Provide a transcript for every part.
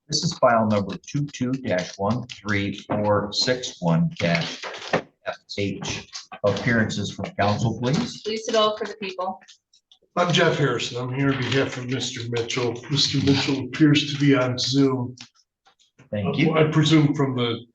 This is file number 22-13461-FH. Appearances from counsel, please. Lisa Dahl for the people. I'm Jeff Harrison. I'm here on behalf of Mr. Mitchell. Mr. Mitchell appears to be on Zoom. Thank you. I presume from the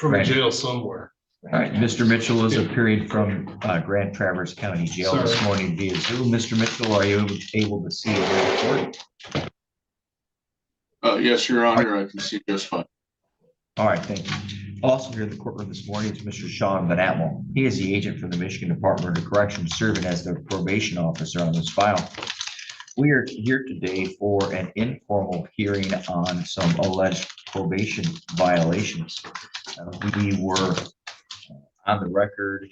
Right. jail somewhere. All right, Mr. Mitchell is appearing from Grand Traverse County Jail this morning via Zoom. Mr. Mitchell, are you able to see the report? Yes, Your Honor, I can see just fine. All right, thank you. Also here in the courtroom this morning is Mr. Sean Van Atmel. He is the agent for the Michigan Department of Corrections, serving as the probation officer on this file. We are here today for an informal hearing on some alleged probation violations. We were on the record,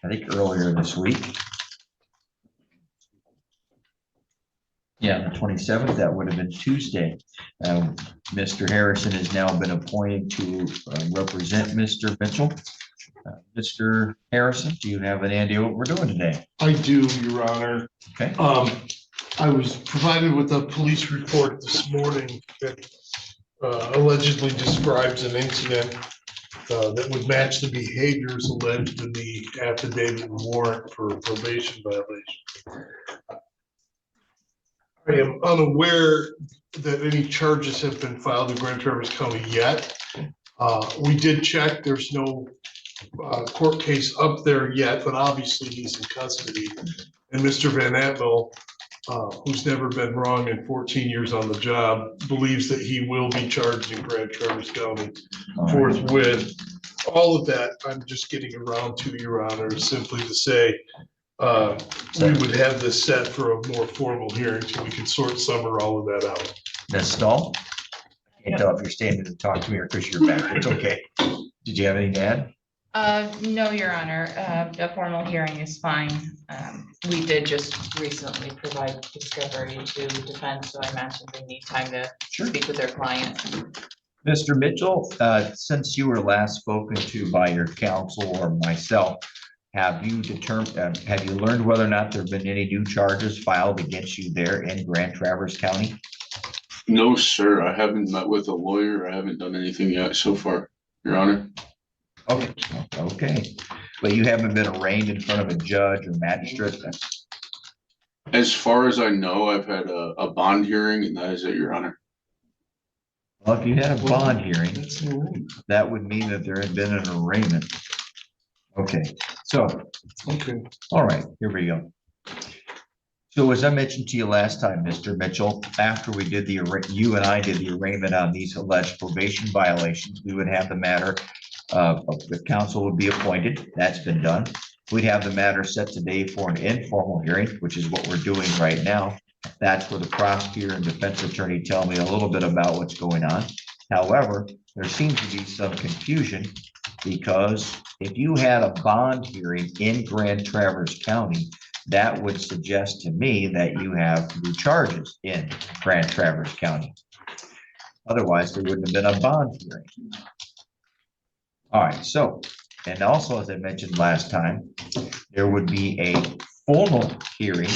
I think earlier this week. Yeah, the 27th, that would have been Tuesday. Mr. Harrison has now been appointed to represent Mr. Mitchell. Mr. Harrison, do you have an idea what we're doing today? I do, Your Honor. Okay. I was provided with a police report this morning that allegedly describes an incident that would match the behaviors alleged in the affidavit and warrant for probation violation. I am unaware that any charges have been filed in Grand Traverse County yet. We did check. There's no court case up there yet, but obviously he's in custody. And Mr. Van Atmel, who's never been wrong in 14 years on the job, believes that he will be charged in Grand Traverse County forthwith. All of that, I'm just getting around to, Your Honor, simply to say we would have this set for a more formal hearing so we can summer all of that out. Ms. Stahl? I can't tell if you're standing to talk to me or because you're back. It's okay. Did you have anything to add? No, Your Honor, a formal hearing is fine. We did just recently provide discovery to defense, so I imagine they need time to speak with their client. Mr. Mitchell, since you were last spoken to by your counsel or myself, have you learned whether or not there have been any new charges filed against you there in Grand Traverse County? No, sir, I haven't met with a lawyer. I haven't done anything yet so far, Your Honor. Okay. But you haven't been arraigned in front of a judge or magistrate? As far as I know, I've had a bond hearing, and that is it, Your Honor. Well, if you had a bond hearing, that would mean that there had been an arraignment. Okay, so, all right, here we go. So as I mentioned to you last time, Mr. Mitchell, after we did you and I did the arraignment on these alleged probation violations, we would have the matter the counsel would be appointed. That's been done. We'd have the matter set today for an informal hearing, which is what we're doing right now. That's where the prosecutor and defense attorney tell me a little bit about what's going on. However, there seems to be some confusion because if you had a bond hearing in Grand Traverse County, that would suggest to me that you have new charges in Grand Traverse County. Otherwise, there wouldn't have been a bond hearing. All right, so, and also, as I mentioned last time, there would be a formal hearing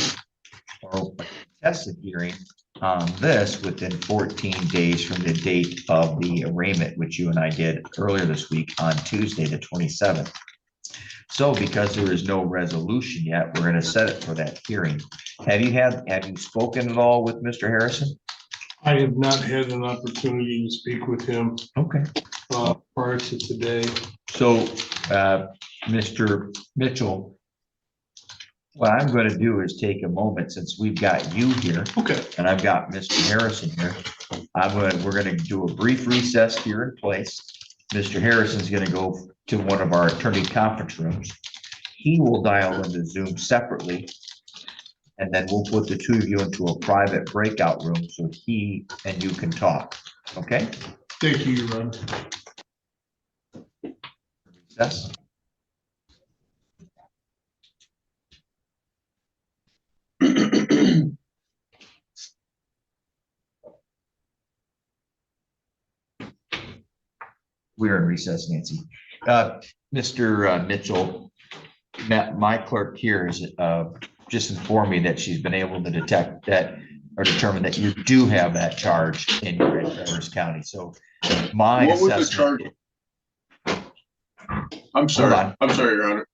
or contested hearing on this within 14 days from the date of the arraignment, which you and I did earlier this week on Tuesday, the 27th. So because there is no resolution yet, we're going to set it for that hearing. Have you spoken at all with Mr. Harrison? I have not had an opportunity to speak with him. Okay. Prior to today. So, Mr. Mitchell, what I'm going to do is take a moment, since we've got you here, and I've got Mr. Harrison here. We're going to do a brief recess here in place. Mr. Harrison's going to go to one of our attorney conference rooms. He will dial into Zoom separately, and then we'll put the two of you into a private breakout room so he and you can talk. Okay? Thank you, Your Honor. Yes. We're in recess, Nancy. Mr. Mitchell, my clerk here is just informed me that she's been able to detect that or determined that you do have that charge in Grand Traverse County. So my What was the assessment. I'm sorry, on. I'm sorry, Your Honor.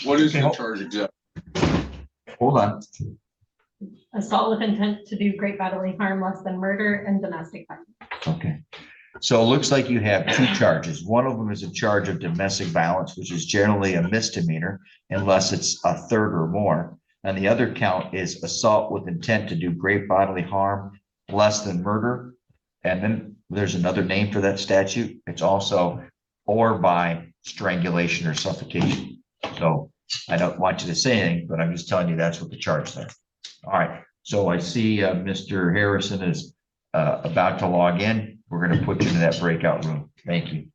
What is Okay, the hold- charge exactly? Hold on. Assault with intent to do great bodily harm less than murder and domestic violence. Okay. So it looks like you have two charges. One of them is a charge of domestic violence, which is generally a misdemeanor unless it's a third or more. And the other count is assault with intent to do great bodily harm less than murder. And then there's another name for that statute. It's also or by strangulation or suffocation. So I don't want you to say anything, but I'm just telling you that's what the charge there. All right. So I see Mr. Harrison is about to log in. We're going to put you in that breakout room. Thank you.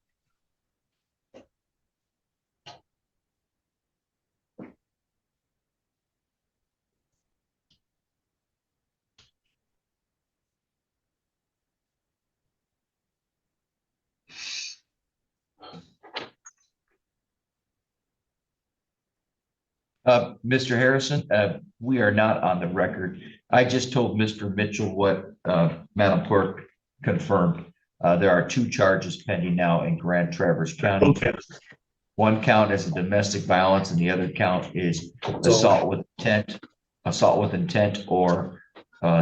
Mr. Harrison, we are not on the record. I just told Mr. Mitchell what Madam Clerk confirmed. There are two charges pending now in Grand Traverse County. Okay. One count is a domestic violence and the other count is assault with intent or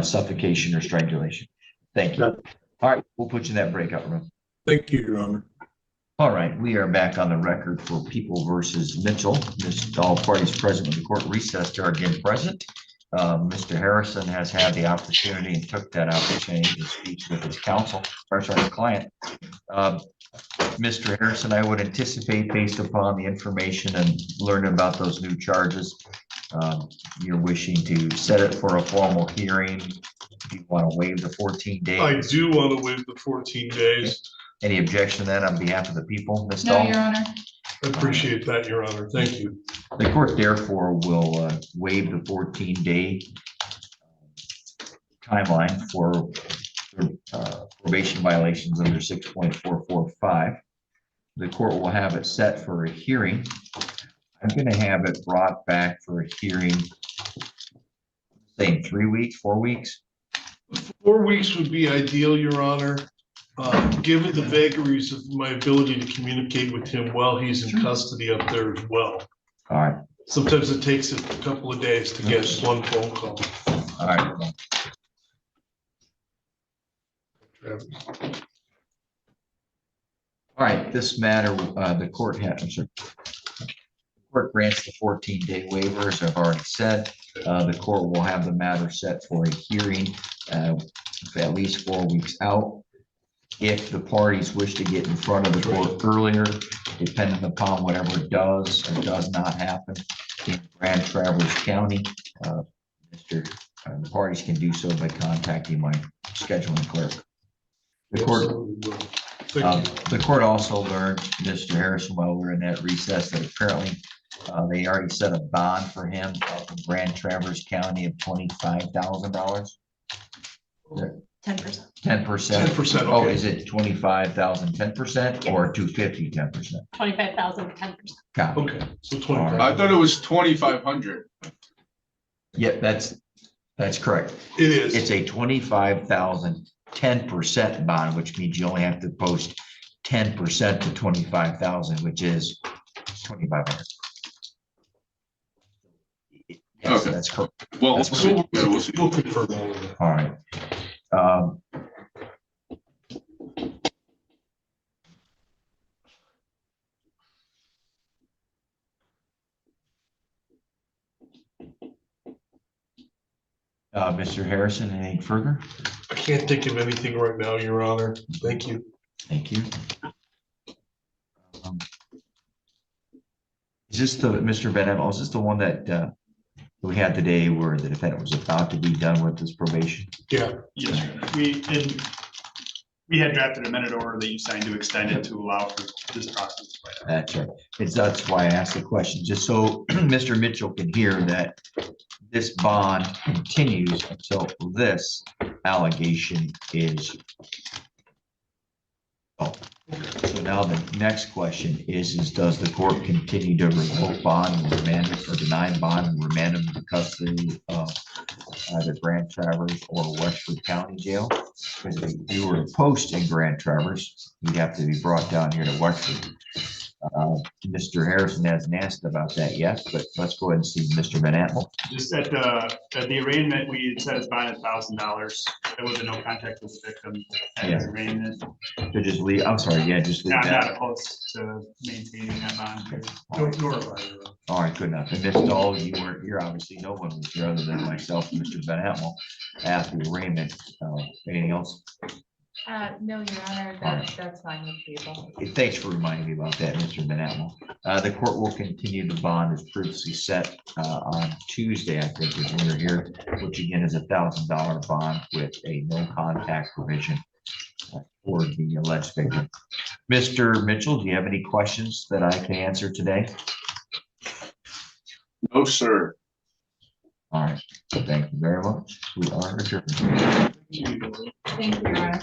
suffocation or strangulation. Thank you. All right, we'll put you in that breakout room. Thank you, Your Honor. All right, we are back on the record for People versus Mitchell. All parties present in the court recessed are again present. Mr. Harrison has had the opportunity and took that opportunity to speak with his counsel, or sorry, his client. Mr. Harrison, I would anticipate based upon the information and learning about those new charges, you're wishing to set it for a formal hearing. Do you want to waive the 14 days? I do want to waive the 14 days. Any objection to that on behalf of the people? Ms. No, Dahl? Your Honor. I appreciate that, Your Honor. Thank you. The court therefore will waive the 14-day timeline for probation violations under 6.445. The court will have it set for a hearing. I'm going to have it brought back for a hearing, say in 3 weeks, 4 weeks. 4 weeks would be ideal, Your Honor. Given the vagaries of my ability to communicate with him while he's in custody up there as well. All right. Sometimes it takes a couple of days to get one phone call. All right. All right, this matter, the court has, I'm sorry. The court grants the 14-day waiver, as I've already said. The court will have the matter set for a hearing at least 4 weeks out. If the parties wish to get in front of the court earlier, depending upon whatever does or does not happen in Grand Traverse County, the parties can do so by contacting my scheduling clerk. The court, the court also learned, Mr. Harrison, while we were in that recess, that apparently they already set a bond for him up in Grand Traverse County of $25,000. 10%. 10%. 10%, Oh, okay. is it 25,000, 10% or 250, 10%? 25,000, 10%. Got it. Okay, so 25. I thought it was 2,500. Yeah, that's correct. It is. It's a 25,000, 10% bond, which means you only have to post 10% to 25,000, which is 2,500. Yes, Okay. that's correct. Well, That's we'll see. We'll confirm all of that. All right. Mr. Harrison, anything further? I can't think of anything right now, Your Honor. Thank you. Thank you. Is this the, Mr. Van Emel, is this the one that we had today where the defendant was about to be done with his probation? Yeah. Yes, we had drafted a minute order that you signed to extend it to allow for this process. to play out. That's right. That's why I asked the question, just so Mr. Mitchell can hear that this bond continues until this allegation is. Oh, so now the next question is does the court continue to revoke bond and remand it or deny bond and remand him to custody of either Grand Traverse or Westford County Jail. Because if you were to post in Grand Traverse, you'd have to be brought down here to Westford. Mr. Harrison hasn't asked about that yet, but let's go ahead and see Mr. Van Apple. Just at the arraignment, we had set his bond at $1,000. There was no contact with the victim at his arraignment. So just leave, I'm sorry, yeah, just leave I'm that. not opposed to maintaining that bond. Nor am I. All right, good enough. And Ms. Dahl, you weren't here, obviously, no one was here other than myself and Mr. Van Apple after the arraignment. Anything else? No, Your Honor, that's fine with people. Thanks for reminding me about that, Mr. Van Apple. The court will continue the bond as previously set on Tuesday, I think, is when you're here, which again is $1,000 bond with a no contact provision for the alleged victim. Mr. Mitchell, do you have any questions that I can answer today? No, sir. All right, thank you very much. We are adjourned. Thank you, Your Honor.